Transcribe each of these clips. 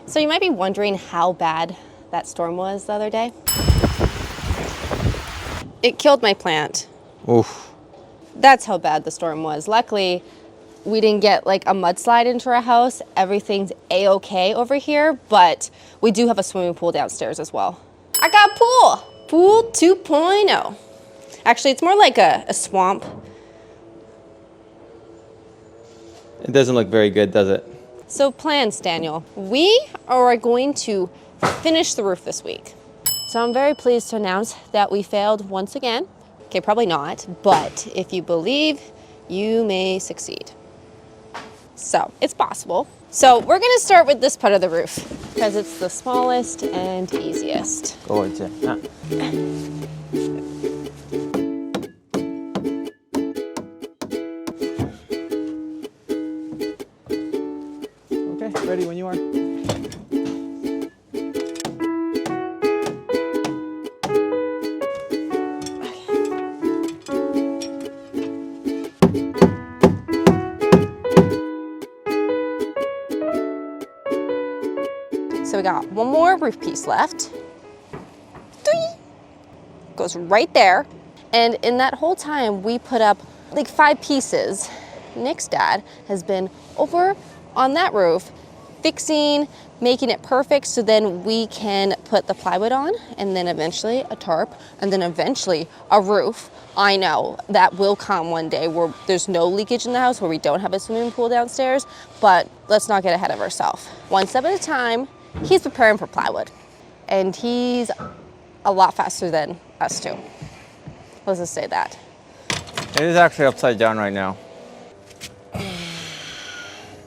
So you might be wondering how bad that storm was the other day. It killed my plant. Oof. That's how bad the storm was. Luckily, we didn't get like a mudslide into our house. Everything's a-okay over here, but we do have a swimming pool downstairs as well. I got a pool. Pool 2.0. Actually, it's more like a swamp. It doesn't look very good, does it? So plans, Daniel. We are going to finish the roof this week. So I'm very pleased to announce that we failed once again. Okay, probably not, but if you believe, you may succeed. So it's possible. So we're gonna start with this part of the roof because it's the smallest and easiest. Go on, Jen. Okay, ready when you are. So we got one more roof piece left. Goes right there. And in that whole time, we put up like 5 pieces. Nick's dad has been over on that roof, fixing, making it perfect so then we can put the plywood on, and then eventually a tarp, and then eventually a roof. I know that will come one day where there's no leakage in the house, where we don't have a swimming pool downstairs, but let's not get ahead of ourselves. One step at a time. He's preparing for plywood, and he's a lot faster than us too. Let's just say that. It is actually upside down right now.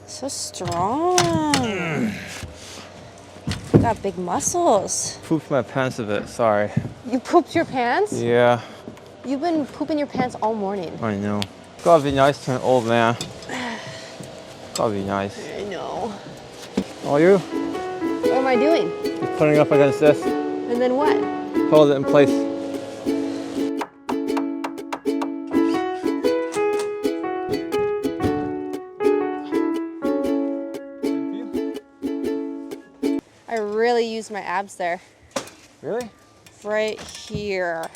So strong. Got big muscles. Pooped my pants a bit, sorry. You pooped your pants? Yeah, You've been pooping your pants all morning. I know. Gotta be nice to an old man. Gotta be nice. I know. Oh, you? What am I doing? Just putting up against this. And then what? Hold it in place. I really used my abs there. Really? Right here.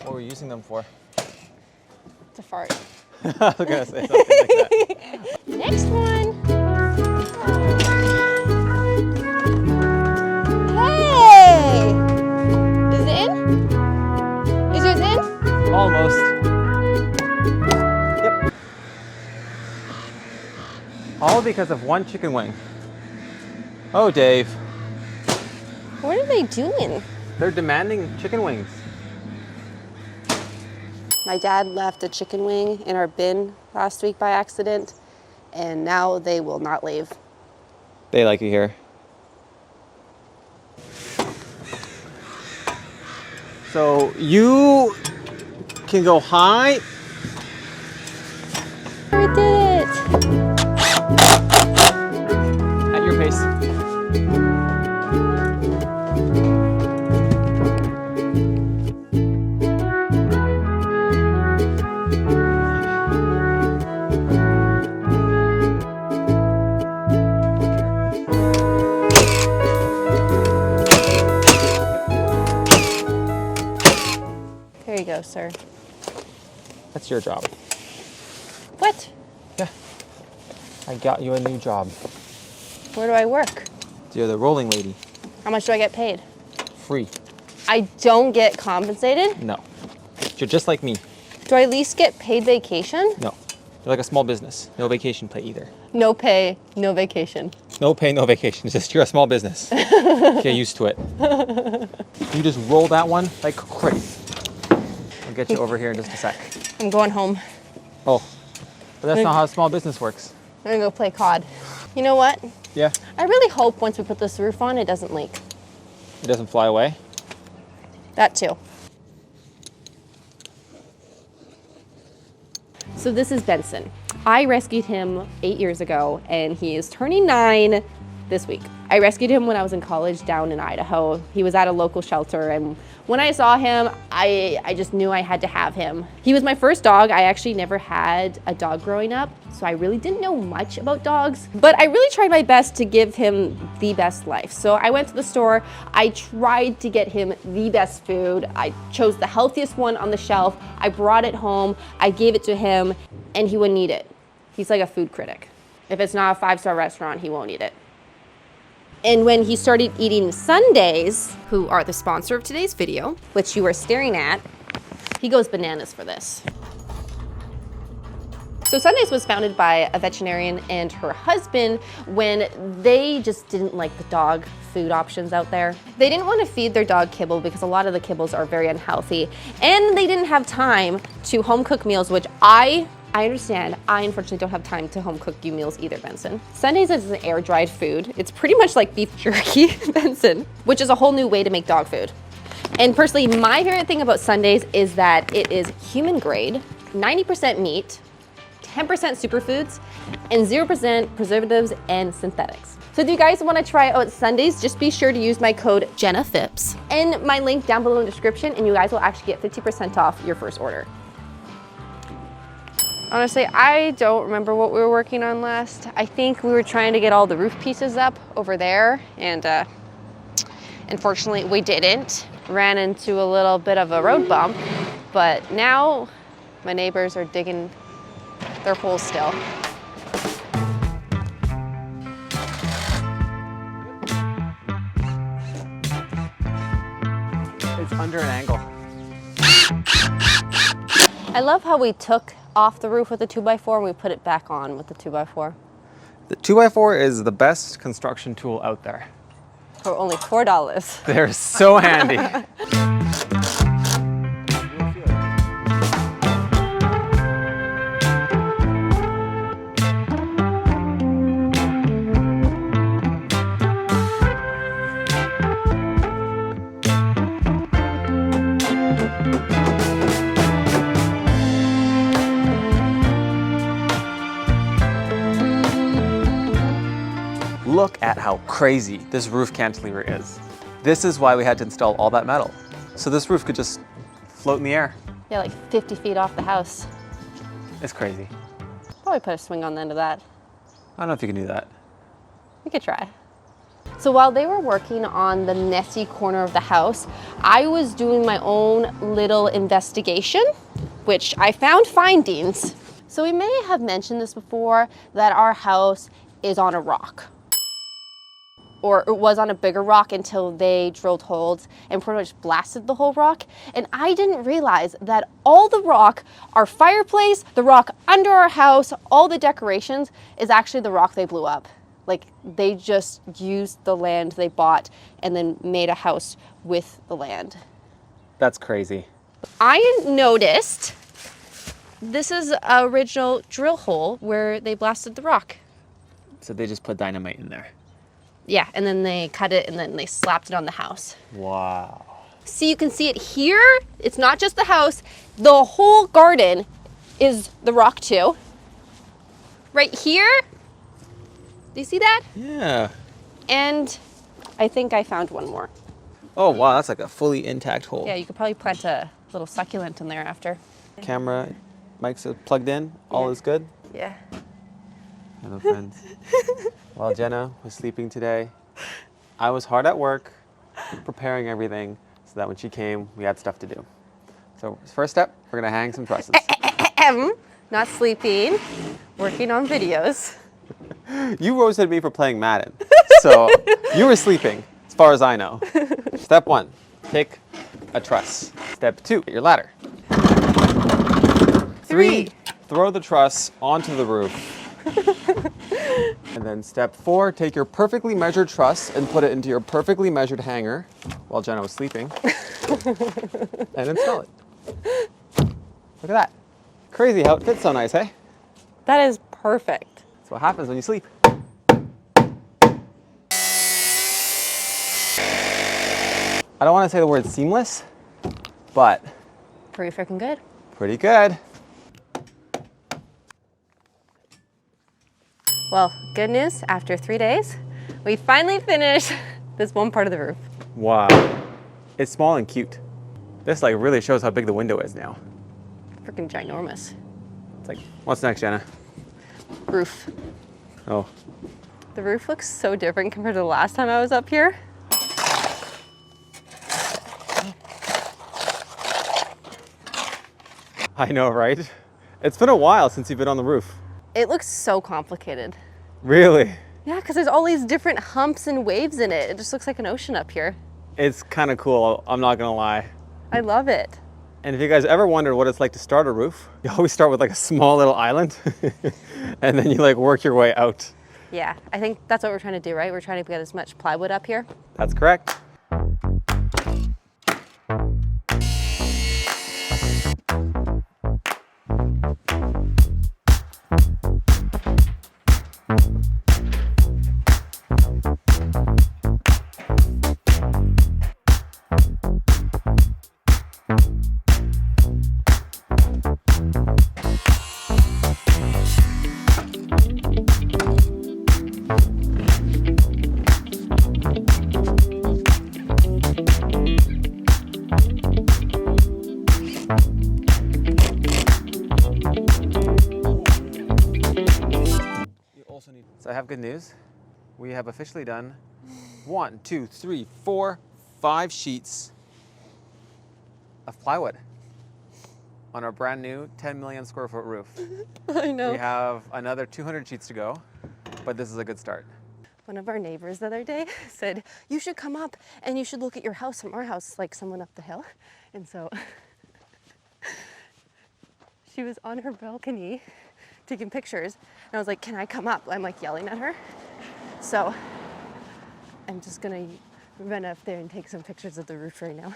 What were you using them for? To fart. I was gonna say something like that. Next one. Hey! Is it in? Is yours in? Almost. Yep. All because of one chicken wing. Oh, Dave. What are they doing? They're demanding chicken wings. My dad left a chicken wing in our bin last week by accident, and now they will not leave. They like it here. So you can go high. We did it! At your pace. There you go, sir. That's your job. What? Yeah. I got you a new job. Where do I work? You're the rolling lady. How much do I get paid? Free. I don't get compensated? No. You're just like me. Do I at least get paid vacation? No. You're like a small business. No vacation pay either. No pay, no vacation. No pay, no vacation. It's just you're a small business. Get used to it. You just roll that one like crazy. I'll get you over here in just a sec. I'm going home. Oh, but that's not how a small business works. I'm gonna go play COD. You know what? Yeah. I really hope once we put this roof on, it doesn't leak. It doesn't fly away. That too. So this is Benson. I rescued him 8 years ago, and he is turning 9 this week. I rescued him when I was in college down in Idaho. He was at a local shelter, and when I saw him, I just knew I had to have him. He was my first dog. I actually never had a dog growing up, so I really didn't know much about dogs, but I really tried my best to give him the best life. So I went to the store, I tried to get him the best food. I chose the healthiest one on the shelf. I brought it home, I gave it to him, and he wouldn't eat it. He's like a food critic. If it's not a 5-star restaurant, he won't eat it. And when he started eating Sundays, who are the sponsor of today's video, which you are staring at, he goes bananas for this. So Sundays was founded by a veterinarian and her husband when they just didn't like the dog food options out there. They didn't want to feed their dog kibble because a lot of the kibbles are very unhealthy, and they didn't have time to home cook meals, which I understand. I unfortunately don't have time to home cook you meals either, Benson. Sundays is an air dried food. It's pretty much like beef jerky, Benson, which is a whole new way to make dog food. And personally, my favorite thing about Sundays is that it is human grade, 90% meat, 10% superfoods, and 0% preservatives and synthetics. So if you guys want to try out Sundays, just be sure to use my code jennaphipps and my link down below in the description, and you guys will actually get 50% off your first order. Honestly, I don't remember what we were working on last. I think we were trying to get all the roof pieces up over there, and unfortunately we didn't. Ran into a little bit of a road bump, but now my neighbors are digging their holes still. It's under an angle. I love how we took off the roof with the 2x4 and we put it back on with the 2x4. The 2x4 is the best construction tool out there. For only $4. They're so handy. Look at how crazy this roof cantilever is. This is why we had to install all that metal. So this roof could just float in the air. Yeah, like 50 feet off the house. It's crazy. Probably put a swing on the end of that. I don't know if you can do that. We could try. So while they were working on the messy corner of the house, I was doing my own little investigation, which I found findings. So we may have mentioned this before, that our house is on a rock. Or it was on a bigger rock until they drilled holes and pretty much blasted the whole rock. And I didn't realize that all the rock, our fireplace, the rock under our house, all the decorations is actually the rock they blew up. Like they just used the land they bought and then made a house with the land. That's crazy. I noticed this is an original drill hole where they blasted the rock. So they just put dynamite in there. Yeah, and then they cut it and then they slapped it on the house. Wow. See, you can see it here. It's not just the house. The whole garden is the rock too. Right here. Do you see that? Yeah. And I think I found one more. Oh wow, that's like a fully intact hole. Yeah, you could probably plant a little succulent in there after. Camera, mics are plugged in, all is good. Yeah. Hello friends. While Jenna was sleeping today, I was hard at work preparing everything so that when she came, we had stuff to do. So first step, we're gonna hang some trusses. Not sleeping, working on videos. You roasted me for playing Madden, so you were sleeping, as far as I know. Step 1, take a truss. Step 2, get your ladder. 3, throw the truss onto the roof. And then step 4, take your perfectly measured truss and put it into your perfectly measured hanger while Jenna was sleeping. And install it. Look at that. Crazy how it fits so nice, hey? That is perfect. That's what happens when you sleep. I don't want to say the word seamless, but Pretty freaking good. pretty good. Well, good news, after 3 days, We finally finished this one part of the roof. Wow. It's small and cute. This like really shows how big the window is now. Freaking ginormous. It's like, what's next, Jenna? Roof. Oh. The roof looks so different compared to the last time I was up here. I know, right? It's been a while since you've been on the roof. It looks so complicated. Really? Yeah, because there's all these different humps and waves in it. It just looks like an ocean up here. It's kind of cool, I'm not gonna lie. I love it. And if you guys ever wondered what it's like to start a roof, you always start with like a small little island and then you like work your way out. Yeah, I think that's what we're trying to do, right? We're trying to get as much plywood up here. That's correct. So I have good news. We have officially done 1, 2, 3, 4, 5 sheets of plywood on our brand new 10 million square foot roof. I know. We have another 200 sheets to go, but this is a good start. One of our neighbors the other day said, you should come up and you should look at your house from our house, like someone up the hill. And so she was on her balcony taking pictures. And I was like, can I come up? I'm like yelling at her. So I'm just gonna run up there and take some pictures of the roof right now.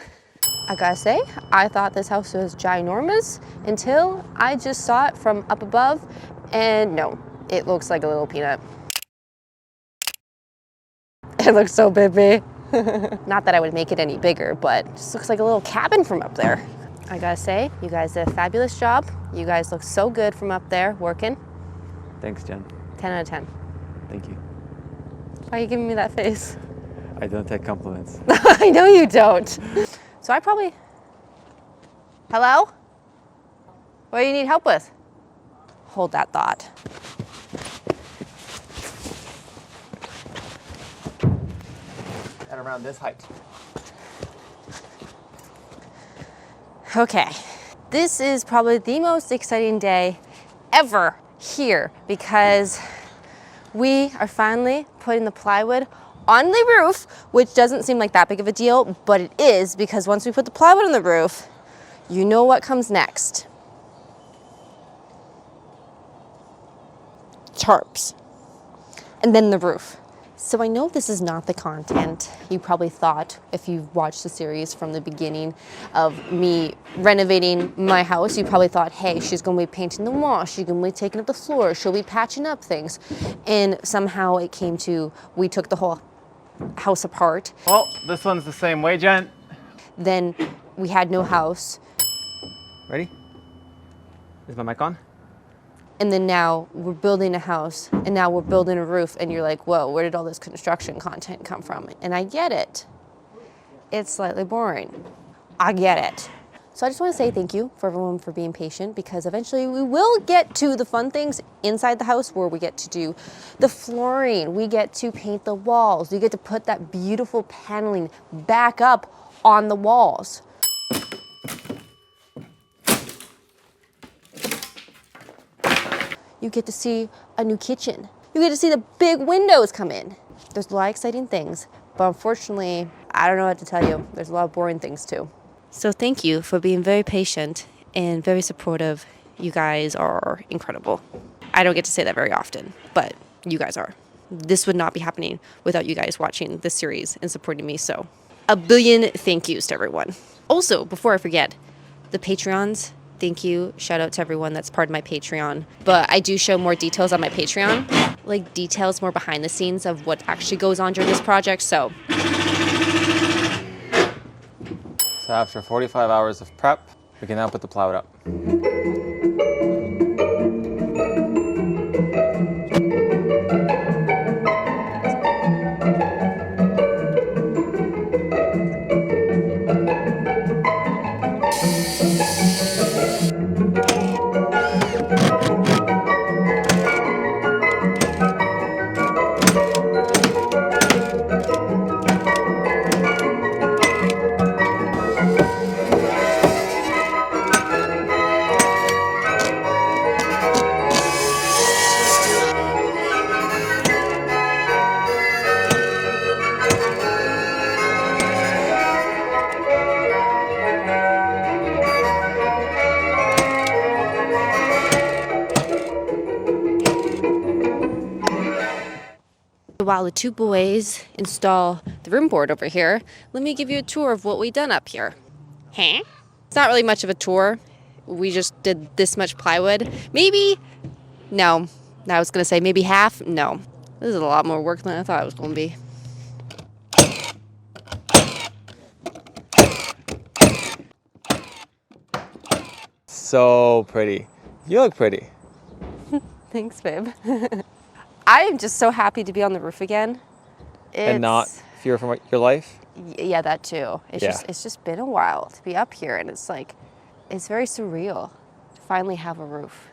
I gotta say, I thought this house was ginormous until I just saw it from up above, and no, it looks like a little peanut. It looks so big. Not that I would make it any bigger, but it just looks like a little cabin from up there. I gotta say, you guys did a fabulous job. You guys look so good from up there working. Thanks, Jen. 10 out of 10. Thank you. Why are you giving me that face? I don't take compliments. I know you don't. So I probably... Hello? What do you need help with? Hold that thought. At around this height. Okay, this is probably the most exciting day ever here because we are finally putting the plywood on the roof, which doesn't seem like that big of a deal, but it is because once we put the plywood on the roof, you know what comes next. Tarps. And then the roof. So I know this is not the content you probably thought if you've watched the series from the beginning of me renovating my house. You probably thought, hey, she's gonna be painting the walls, she's gonna be taking up the floor, she'll be patching up things. And somehow it came to, we took the whole house apart. Well, this one's the same way, Jen. Then we had no house. Ready? Is my mic on? And then now we're building a house and now we're building a roof and you're like, whoa, where did all this construction content come from? And I get it. It's slightly boring. I get it. So I just want to say thank you for everyone for being patient because eventually we will get to the fun things inside the house where we get to do the flooring, we get to paint the walls, we get to put that beautiful paneling back up on the walls. You get to see a new kitchen. You get to see the big windows come in. There's a lot of exciting things, but unfortunately, I don't know what to tell you. There's a lot of boring things too. So thank you for being very patient and very supportive. You guys are incredible. I don't get to say that very often, but you guys are. This would not be happening without you guys watching this series and supporting me, so a billion thank yous to everyone. Also, before I forget, the Patreons, thank you. Shout out to everyone that's part of my Patreon. But I do show more details on my Patreon, like details more behind the scenes of what actually goes on during this project. So after 45 hours of prep, we can now put the plywood up. While the two boys install the room board over here, let me give you a tour of what we've done up here. Huh? It's not really much of a tour. We just did this much plywood. Maybe, no. I was gonna say maybe half. No. This is a lot more work than I thought it was gonna be. So pretty. You look pretty. Thanks, babe. I am just so happy to be on the roof again. And not fear for your life? Yeah, that too. Yeah. It's just been a while to be up here, and it's like, it's very surreal to finally have a roof.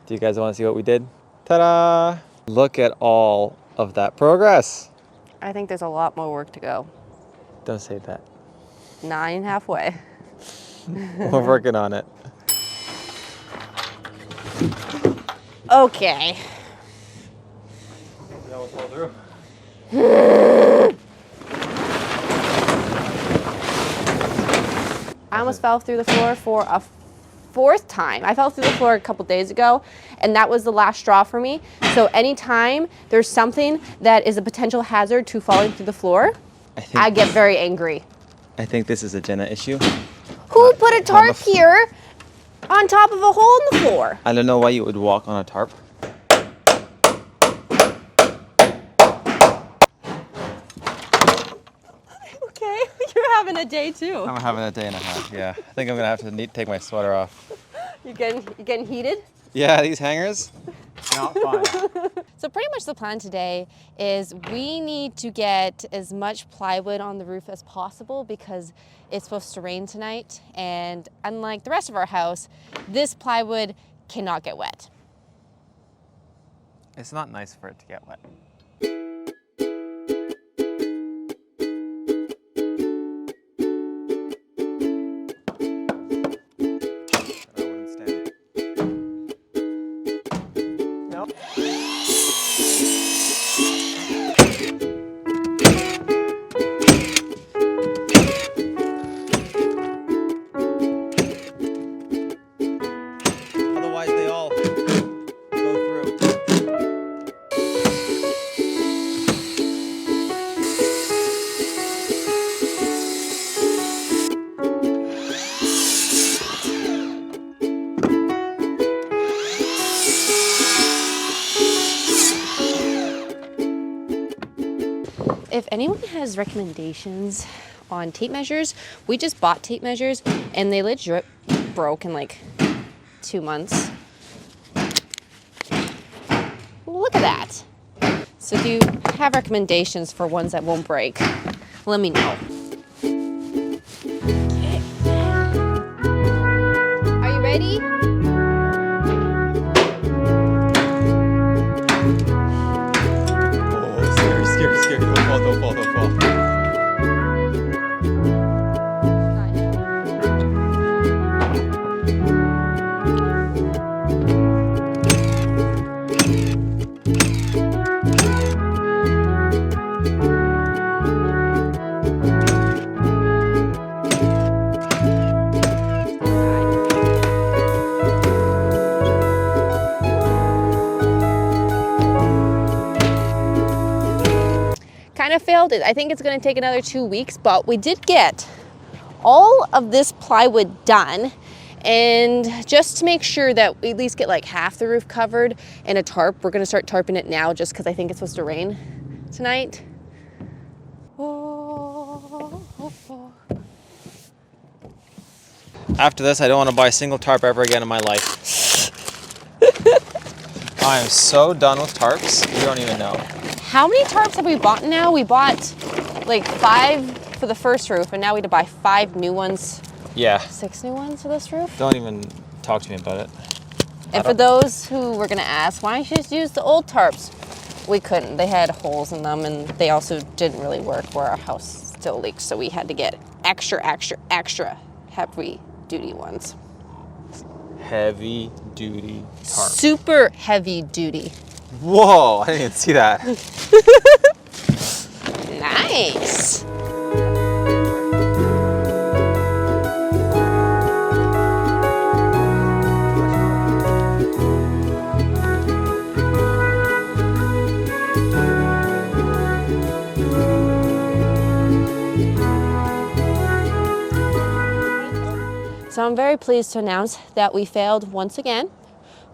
Do you guys want to see what we did? Ta-da! Look at all of that progress. I think there's a lot more work to go. Don't say that. Not even halfway. We're working on it. Okay. That will fall through. I almost fell through the floor for a fourth time. I fell through the floor a couple days ago, and that was the last straw for me. So anytime there's something that is a potential hazard to falling through the floor, I get very angry. I think this is a Jenna issue. Who put a tarp here on top of a hole in the floor? I don't know why you would walk on a tarp. Okay, you're having a day too. I'm having a day and a half, yeah. I think I'm gonna have to take my sweater off. You're getting heated? Yeah, these hangers, Not fun. So pretty much the plan today is we need to get as much plywood on the roof as possible because it's supposed to rain tonight, and unlike the rest of our house, this plywood cannot get wet. It's not nice for it to get wet. Otherwise they all go through. If anyone has recommendations on tape measures, we just bought tape measures and they legit broke in like 2 months. Look at that. So if you have recommendations for ones that won't break, let me know. Okay. Are you ready? Oh, scary. Don't fall. Kind of failed it. I think it's going to take another 2 weeks, but we did get all of this plywood done. And just to make sure that we at least get like half the roof covered in a tarp, we're going to start tarping it now just because I think it's supposed to rain tonight. After this, I don't want to buy a single tarp ever again in my life. I am so done with tarps, you don't even know. How many tarps have we bought now? We bought like 5 for the first roof, and now we had to buy 5 new ones. Yeah. 6 new ones for this roof. Don't even talk to me about it. And for those who were gonna ask, why don't you just use the old tarps? We couldn't. They had holes in them, and they also didn't really work where our house still leaks, so we had to get extra heavy duty ones. Heavy duty tarp. Super heavy duty. Whoa, I didn't even see that. Nice. I'm very pleased to announce that we failed once again.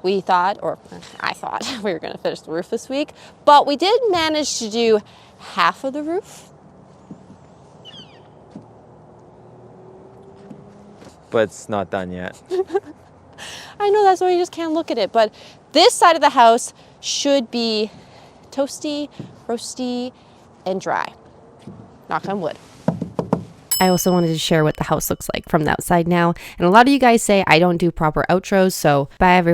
We thought, or I thought, we were going to finish the roof this week, but we did manage to do half of the roof. But it's not done yet. I know, that's why you just can't look at it, but this side of the house should be toasty, roasty, and dry. Knock on wood. I also wanted to share what the house looks like from the outside now. And a lot of you guys say I don't do proper outros, so bye everyone.